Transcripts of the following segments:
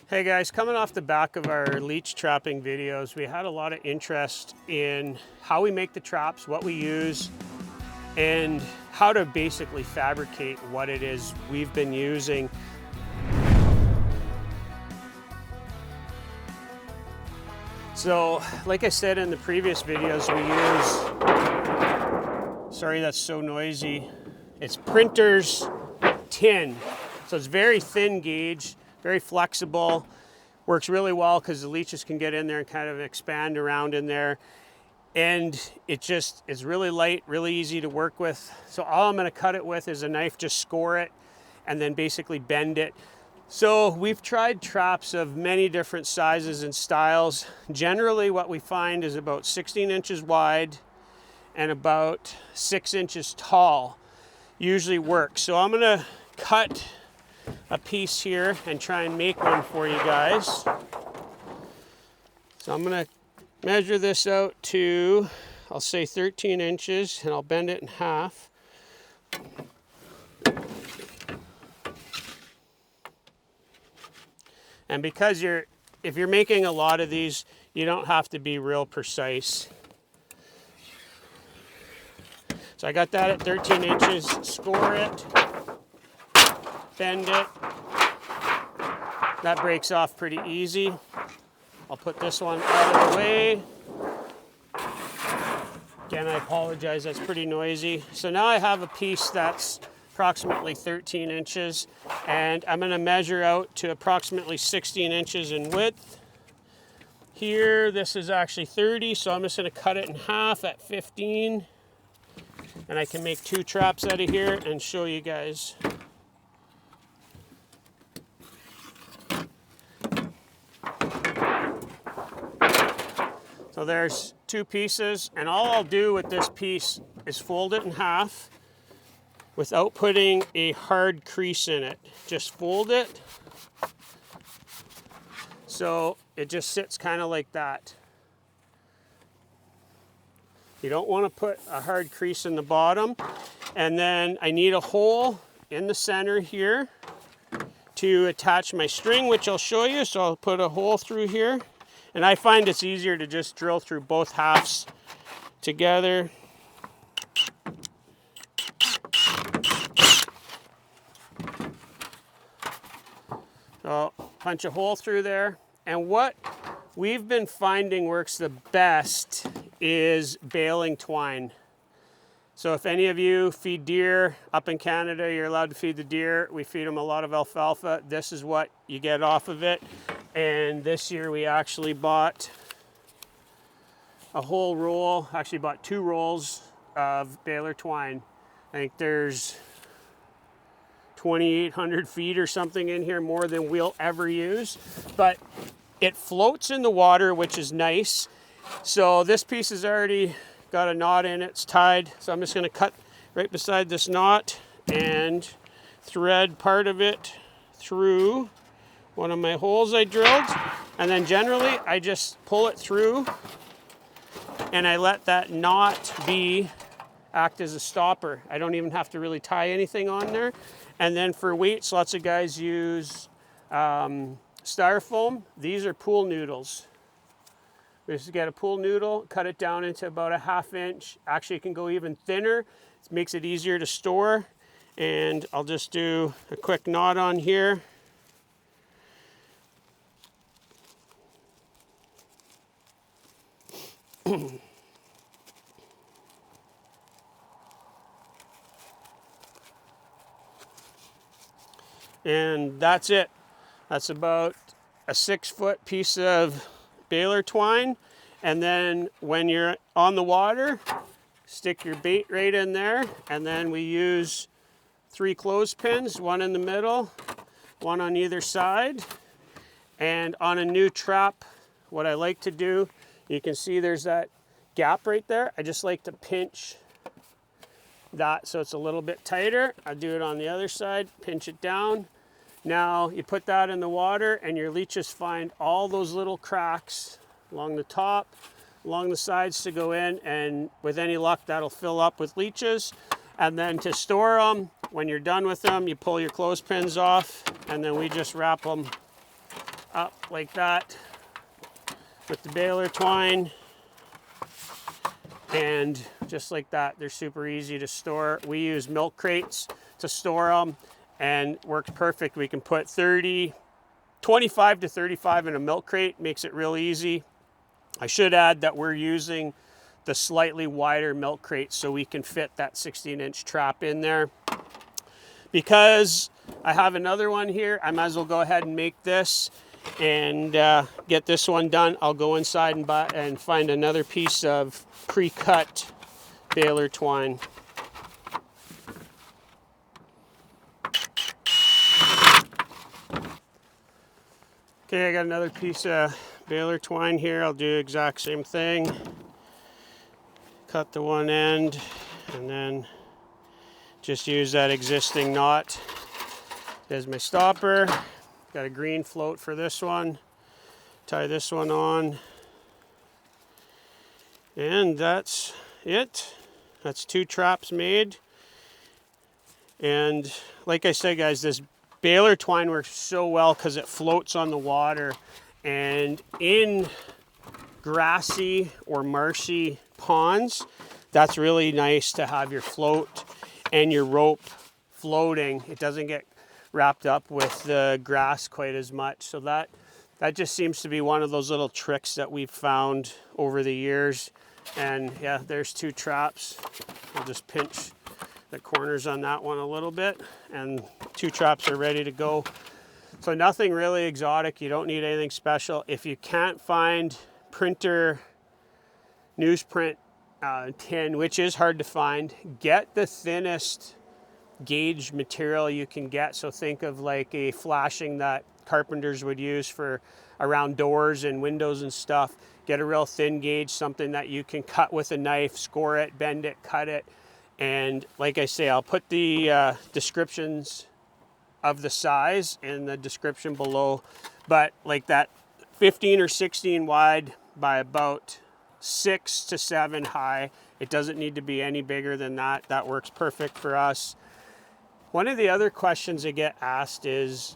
Hey guys, coming off the back of our leech trapping videos, we had a lot of interest in how we make the traps, what we use, and how to basically fabricate what it is we've been using. So, like I said in the previous videos, we use, sorry that's so noisy, it's printer's tin. So it's very thin gauge, very flexible, works really well because the leeches can get in there and kind of expand around in there. And it's really light, really easy to work with. So all I'm gonna cut it with is a knife, just score it, and then basically bend it. So we've tried traps of many different sizes and styles. Generally what we find is about 16 inches wide and about 6 inches tall usually works. So I'm gonna cut a piece here and try and make one for you guys. So I'm gonna measure this out to, I'll say 13 inches, and I'll bend it in half. And because if you're making a lot of these, you don't have to be real precise. So I got that at 13 inches, score it, bend it. That breaks off pretty easy. I'll put this one out of the way. Again, I apologize, that's pretty noisy. So now I have a piece that's approximately 13 inches, and I'm gonna measure out to approximately 16 inches in width. Here, this is actually 30, so I'm just gonna cut it in half at 15, and I can make 2 traps out of here and show you guys. So there's 2 pieces, and all I'll do with this piece is fold it in half without putting a hard crease in it. Just fold it so it just sits kind of like that. You don't want to put a hard crease in the bottom. And then I need a hole in the center here to attach my string, which I'll show you. So I'll put a hole through here. And I find it's easier to just drill through both halves together. So punch a hole through there. And what we've been finding works the best is baling twine. So if any of you feed deer up in Canada, you're allowed to feed the deer. We feed them a lot of alfalfa. This is what you get off of it. And this year we actually bought a whole roll, actually bought 2 rolls of baler twine. I think there's 2,800 feet or something in here, more than we'll ever use. But it floats in the water, which is nice. So this piece has already got a knot in it, it's tied. So I'm just gonna cut right beside this knot and thread part of it through one of my holes I drilled, and then generally I just pull it through and I let that knot act as a stopper. I don't even have to really tie anything on there. And then for weights, lots of guys use styrofoam. These are pool noodles. We just get a pool noodle, cut it down into about a 1/2 inch. Actually, it can go even thinner. It makes it easier to store. And I'll just do a quick knot on here. And that's it. That's about a 6-foot piece of baler twine. And then when you're on the water, stick your bait right in there. And then we use 3 clothespins, 1 in the middle, 1 on either side. And on a new trap, what I like to do, you can see there's that gap right there. I just like to pinch that so it's a little bit tighter. I do it on the other side, pinch it down. Now you put that in the water and your leeches find all those little cracks along the top, along the sides to go in, and with any luck that'll fill up with leeches. And then to store them, when you're done with them, you pull your clothespins off, and then we just wrap them up like that with the baler twine. And just like that, they're super easy to store. We use milk crates to store them, and works perfect. We can put 25 to 35 in a milk crate, makes it real easy. I should add that we're using the slightly wider milk crate so we can fit that 16-inch trap in there. Because I have another one here, I might as well go ahead and make this and get this one done. I'll go inside and find another piece of pre-cut baler twine. Okay, I got another piece of baler twine here. I'll do the exact same thing. Cut the one end and then just use that existing knot as my stopper. Got a green float for this one. Tie this one on. And that's it. That's 2 traps made. And like I said, guys, this baler twine works so well because it floats on the water. And in grassy or marshy ponds, that's really nice to have your float and your rope floating. It doesn't get wrapped up with the grass quite as much. So that just seems to be one of those little tricks that we've found over the years. And yeah, there's 2 traps. I'll just pinch the corners on that one a little bit, and 2 traps are ready to go. So nothing really exotic. You don't need anything special. If you can't find printer newsprint tin, which is hard to find, get the thinnest gauge material you can get. So think of like a flashing that carpenters would use for around doors and windows and stuff. Get a real thin gauge, something that you can cut with a knife, score it, bend it, cut it. And like I say, I'll put the descriptions of the size in the description below. But like that 15 or 16 wide by about 6 to 7 high. It doesn't need to be any bigger than that. That works perfect for us. One of the other questions I get asked is,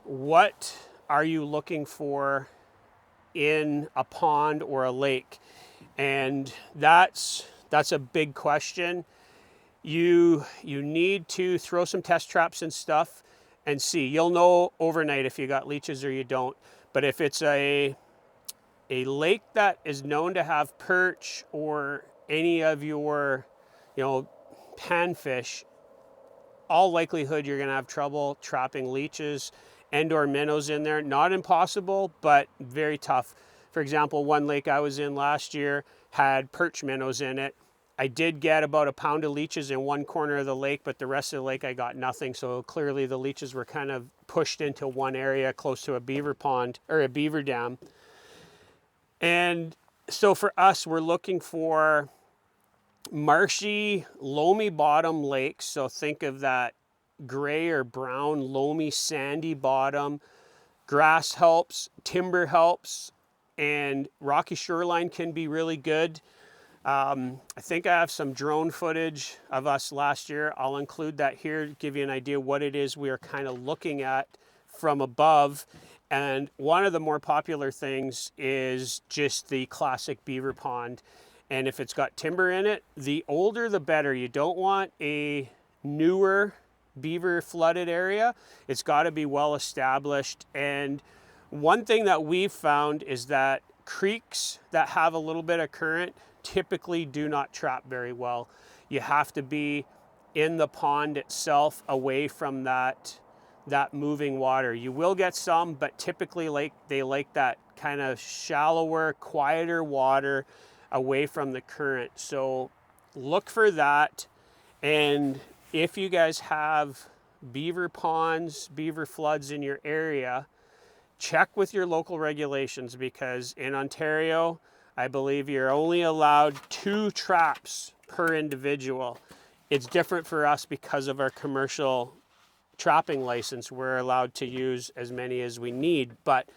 what are you looking for in a pond or a lake? And that's a big question. You need to throw some test traps and stuff and see. You'll know overnight if you got leeches or you don't. But if it's a lake that is known to have perch or any of your, panfish, all likelihood you're going to have trouble trapping leeches and or minnows in there. Not impossible, but very tough. For example, one lake I was in last year had perch minnows in it. I did get about a pound of leeches in one corner of the lake, but the rest of the lake I got nothing. So clearly the leeches were kind of pushed into one area close to a beaver pond or a beaver dam. And so for us, we're looking for marshy, loamy bottom lakes. So think of that gray or brown, loamy, sandy bottom. Grass helps, timber helps, and rocky shoreline can be really good. I think I have some drone footage of us last year. I'll include that here to give you an idea what it is we are kind of looking at from above. And one of the more popular things is just the classic beaver pond. And if it's got timber in it, the older the better. You don't want a newer beaver flooded area. It's got to be well established. And one thing that we've found is that creeks that have a little bit of current typically do not trap very well. You have to be in the pond itself, away from that moving water. You will get some, but typically they like that kind of shallower, quieter water away from the current. So look for that. And if you guys have beaver ponds, beaver floods in your area, check with your local regulations, because in Ontario, I believe you're only allowed 2 traps per individual. It's different for us because of our commercial trapping license. We're allowed to use as many as we need. But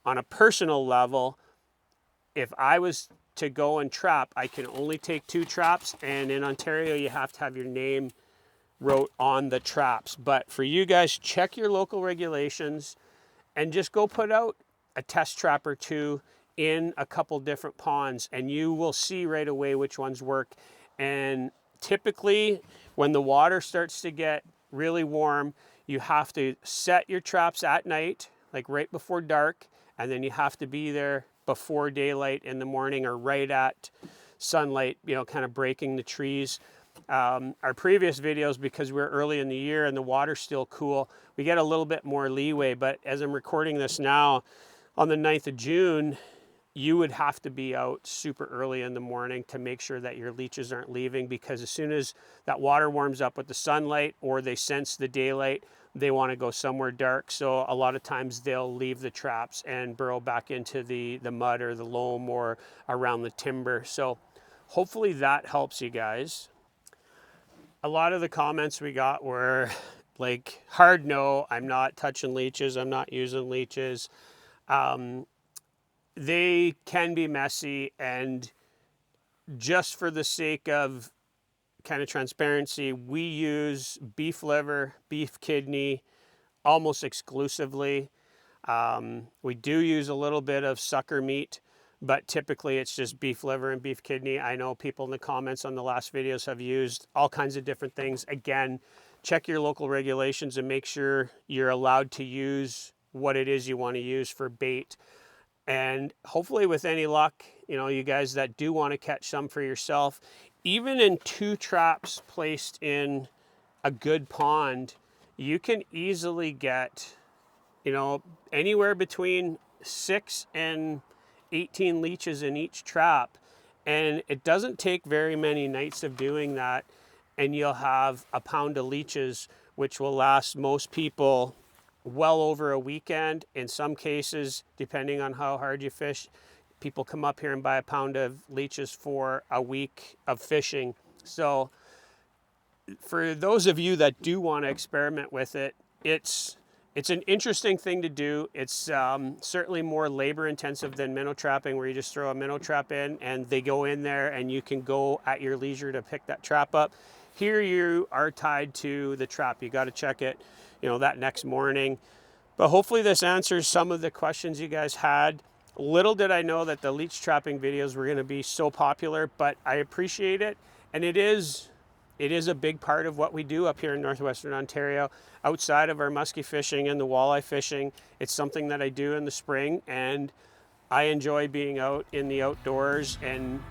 on a personal level, if I was to go and trap, I can only take 2 traps. And in Ontario, you have to have your name wrote on the traps. But for you guys, check your local regulations and just go put out a test trap or two in a couple different ponds, and you will see right away which ones work. And typically when the water starts to get really warm, you have to set your traps at night, like right before dark, and then you have to be there before daylight in the morning or right at sunlight, you know, kind of breaking the trees. Our previous videos, because we're early in the year and the water's still cool, we get a little bit more leeway. But as I'm recording this now, on the 9th of June, you would have to be out super early in the morning to make sure that your leeches aren't leaving, because as soon as that water warms up with the sunlight or they sense the daylight, they want to go somewhere dark. So a lot of times they'll leave the traps and burrow back into the mud or the loam or around the timber. So hopefully that helps you guys. A lot of the comments we got were like, hard no, I'm not touching leeches, I'm not using leeches. They can be messy, and just for the sake of kind of transparency, we use beef liver, beef kidney almost exclusively. We do use a little bit of sucker meat, but typically it's just beef liver and beef kidney. I know people in the comments on the last videos have used all kinds of different things. Again, check your local regulations and make sure you're allowed to use what it is you want to use for bait. And hopefully with any luck, you know, you guys that do want to catch some for yourself, even in 2 traps placed in a good pond, you can easily get, you know, anywhere between 6 and 18 leeches in each trap. And it doesn't take very many nights of doing that, and you'll have a pound of leeches, which will last most people well over a weekend. In some cases, depending on how hard you fish, people come up here and buy a pound of leeches for a week of fishing. So for those of you that do want to experiment with it, it's an interesting thing to do. It's certainly more labor intensive than minnow trapping, where you just throw a minnow trap in and they go in there and you can go at your leisure to pick that trap up. Here you are tied to the trap. You got to check it, you know, that next morning. But hopefully this answers some of the questions you guys had. Little did I know that the leech trapping videos were going to be so popular, but I appreciate it. And it is a big part of what we do up here in Northwestern Ontario. Outside of our muskie fishing and the walleye fishing, it's something that I do in the spring, and I enjoy being out in the outdoors. And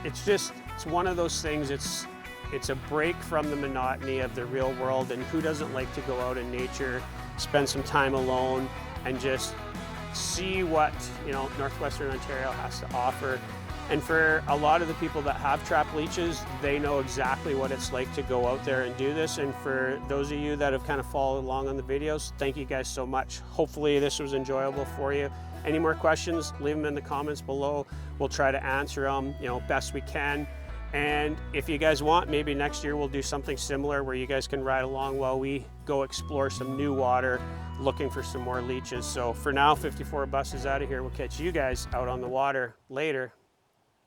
it's one of those things. It's a break from the monotony of the real world, and who doesn't like to go out in nature, spend some time alone, and just see what, you know, Northwestern Ontario has to offer. And for a lot of the people that have trapped leeches, they know exactly what it's like to go out there and do this. And for those of you that have kind of followed along on the videos, thank you guys so much. Hopefully this was enjoyable for you. Any more questions, leave them in the comments below. We'll try to answer them, you know, best we can. And if you guys want, maybe next year we'll do something similar where you guys can ride along while we go explore some new water, looking for some more leeches. So for now, 54 Bus is out of here. We'll catch you guys out on the water later.